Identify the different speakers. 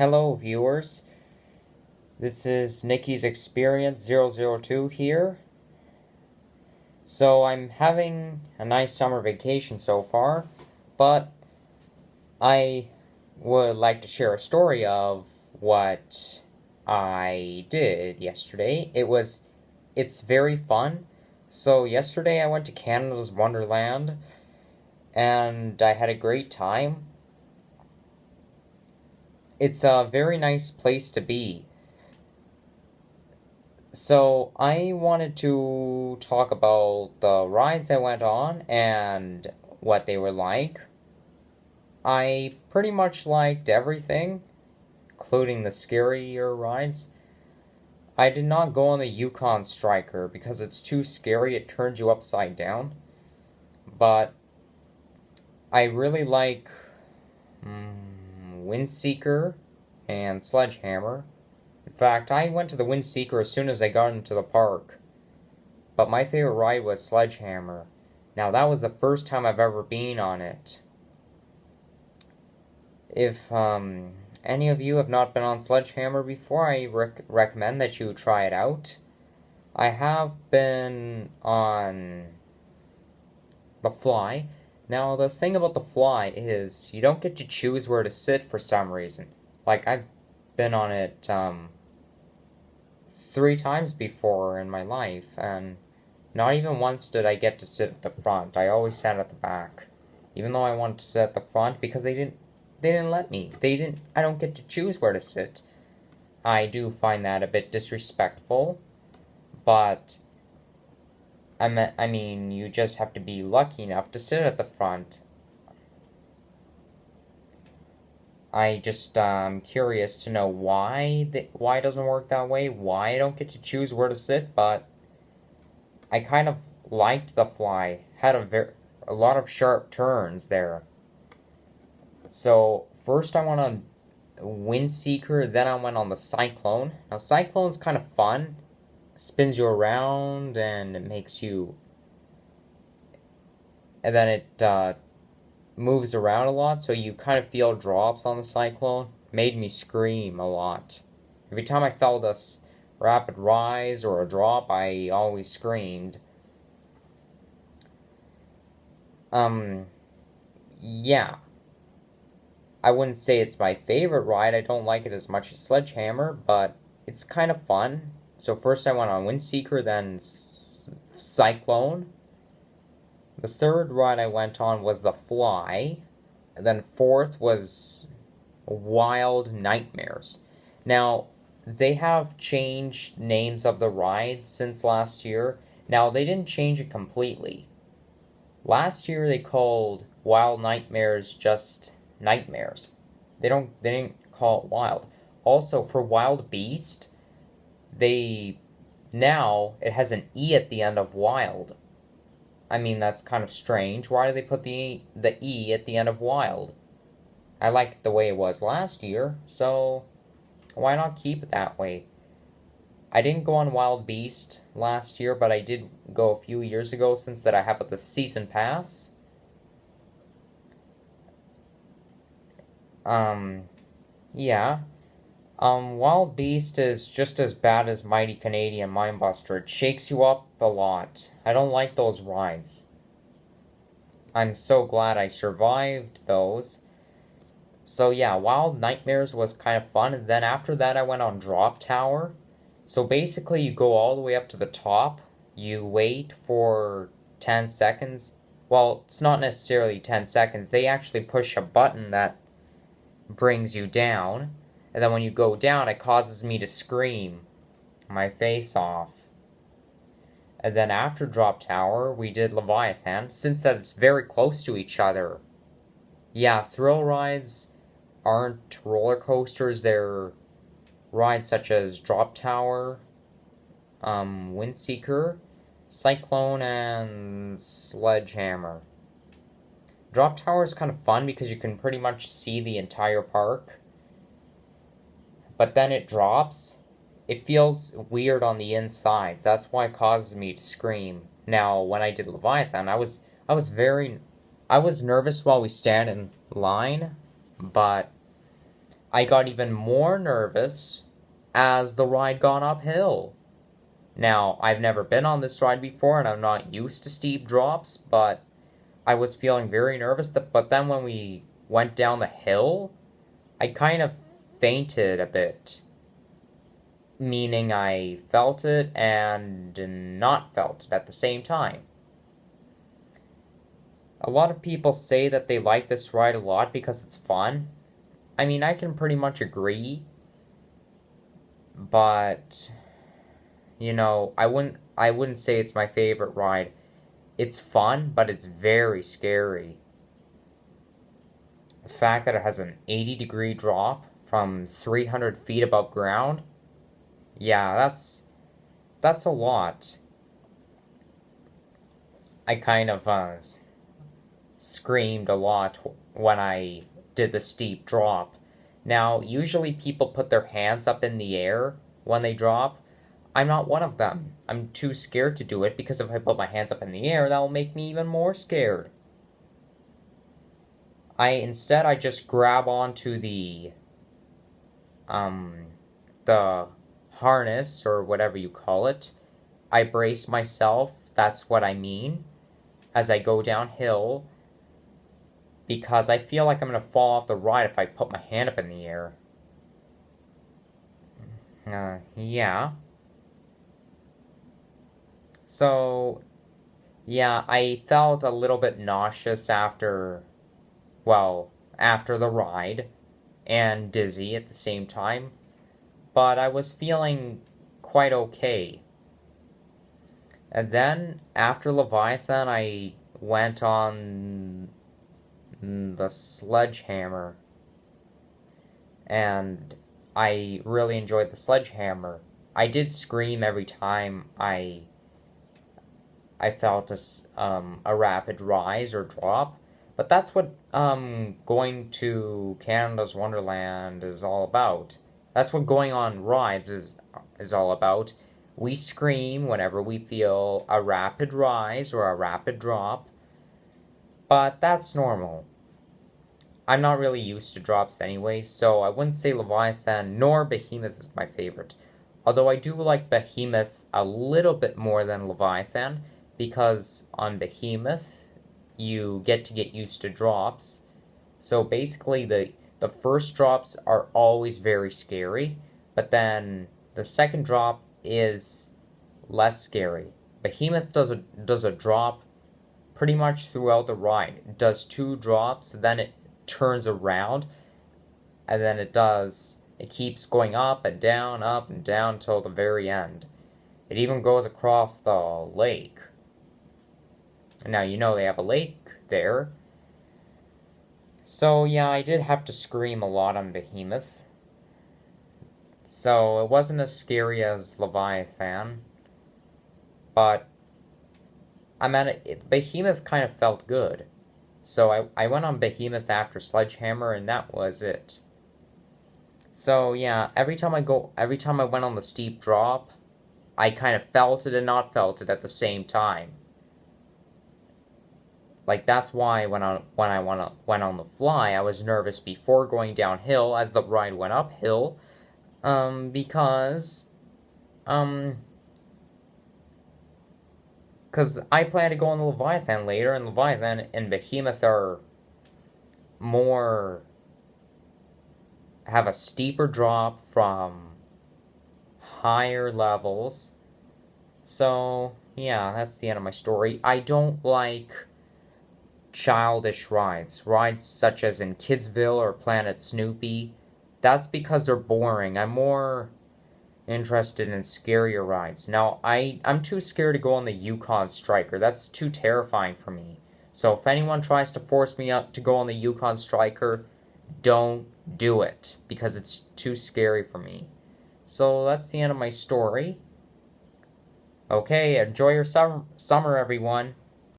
Speaker 1: Hello viewers, this is Nikki's Experience 002 here. So I'm having a nice summer vacation so far, but I would like to share a story of what I did yesterday. It's very fun. So yesterday I went to Canada's Wonderland and I had a great time. It's a very nice place to be. So I wanted to talk about the rides I went on and what they were like. I pretty much liked everything, including the scarier rides. I did not go on the Yukon Striker because it's too scary, it turns you upside down. But I really like Windseeker and Sledge Hammer. In fact, I went to the Windseeker as soon as I got into the park. But my favorite ride was Sledge Hammer. Now, that was the first time I've ever been on it. If any of you have not been on Sledge Hammer before, I recommend that you try it out. I have been on the Fly. Now, the thing about the Fly is you don't get to choose where to sit for some reason. Like, I've been on it 3 times before in my life, and not even once did I get to sit at the front. I always sat at the back, even though I wanted to sit at the front because they didn't let me. I don't get to choose where to sit. I do find that a bit disrespectful, but I mean, you just have to be lucky enough to sit at the front. I just curious to know why it doesn't work that way, why I don't get to choose where to sit, but I kind of liked the Fly. Had a lot of sharp turns there. So first I went on Windseeker, then I went on the Cyclone. Now Cyclone's kind of fun. Spins you around and it makes you, and then it moves around a lot, so you kind of feel drops on the Cyclone. Made me scream a lot. Every time I felt a rapid rise or a drop, I always screamed. Yeah. I wouldn't say it's my favorite ride. I don't like it as much as Sledge Hammer, but it's kind of fun. So first I went on Windseeker, then Cyclone. The third ride I went on was the Fly. And then fourth was Wild Nightmares. Now, they have changed names of the rides since last year. Now, they didn't change it completely. Last year they called Wild Nightmares just Nightmares. They didn't call it Wild. Also, for Wild Beast, now it has an E at the end of Wild. I mean, that's kind of strange. Why do they put the E at the end of Wild? I liked the way it was last year, so why not keep it that way? I didn't go on Wild Beast last year, but I did go a few years ago since that I have the season pass. Yeah. Wild Beast is just as bad as Mighty Canadian Mindbuster. It shakes you up a lot. I don't like those rides. I'm so glad I survived those. So yeah, Wild Nightmares was kind of fun. And then after that I went on Drop Tower. So basically you go all the way up to the top. You wait for 10 seconds. Well, it's not necessarily 10 seconds. They actually push a button that brings you down. And then when you go down, it causes me to scream my face off. And then after Drop Tower, we did Leviathan, since that it's very close to each other. Yeah, thrill rides aren't roller coasters, they're rides such as Drop Tower, Windseeker, Cyclone, and Sledge Hammer. Drop Tower is kind of fun because you can pretty much see the entire park. But then it drops. It feels weird on the insides. That's why it causes me to scream. Now, when I did Leviathan, I was nervous while we stand in line, but I got even more nervous as the ride got uphill. Now, I've never been on this ride before and I'm not used to steep drops, but I was feeling very nervous. But then when we went down the hill, I kind of fainted a bit, meaning I felt it and not felt it at the same time. A lot of people say that they like this ride a lot because it's fun. I mean, I can pretty much agree, but I wouldn't say it's my favorite ride. It's fun, but it's very scary. The fact that it has an 80-degree drop from 300 feet above ground, yeah, that's a lot. I kind of screamed a lot when I did the steep drop. Now, usually people put their hands up in the air when they drop. I'm not one of them. I'm too scared to do it because if I put my hands up in the air, that will make me even more scared. I just grab onto the harness or whatever you call it. I brace myself, that's what I mean, as I go downhill because I feel like I'm going to fall off the ride if I put my hand up in the air. Yeah. So, yeah, I felt a little bit nauseous after the ride and dizzy at the same time, but I was feeling quite okay. And then after Leviathan, I went on the Sledge Hammer, and I really enjoyed the Sledge Hammer. I did scream every time I felt a rapid rise or drop, but that's what going to Canada's Wonderland is all about. That's what going on rides is all about. We scream whenever we feel a rapid rise or a rapid drop, but that's normal. I'm not really used to drops anyway, so I wouldn't say Leviathan nor Behemoth is my favorite. Although I do like Behemoth a little bit more than Leviathan, because on Behemoth you get used to drops. So basically the first drops are always very scary, but then the second drop is less scary. Behemoth does a drop pretty much throughout the ride. It does 2 drops, then it turns around, and then it keeps going up and down till the very end. It even goes across the lake. Now they have a lake there. So yeah, I did have to scream a lot on Behemoth. So it wasn't as scary as Leviathan, but Behemoth kind of felt good. So I went on Behemoth after Sledge Hammer, and that was it. So yeah, every time I went on the steep drop, I kind of felt it and not felt it at the same time. Like that's why when I went on the fly, I was nervous before going downhill as the ride went uphill, because I plan to go on the Leviathan later, and Leviathan and Behemoth have a steeper drop from higher levels. So, yeah, that's the end of my story. I don't like childish rides such as in Kidsville or Planet Snoopy. That's because they're boring. I'm more interested in scarier rides. Now, I'm too scared to go on the Yukon Striker. That's too terrifying for me. So if anyone tries to force me up to go on the Yukon Striker, don't do it, because it's too scary for me. So that's the end of my story. Okay, enjoy your summer, everyone.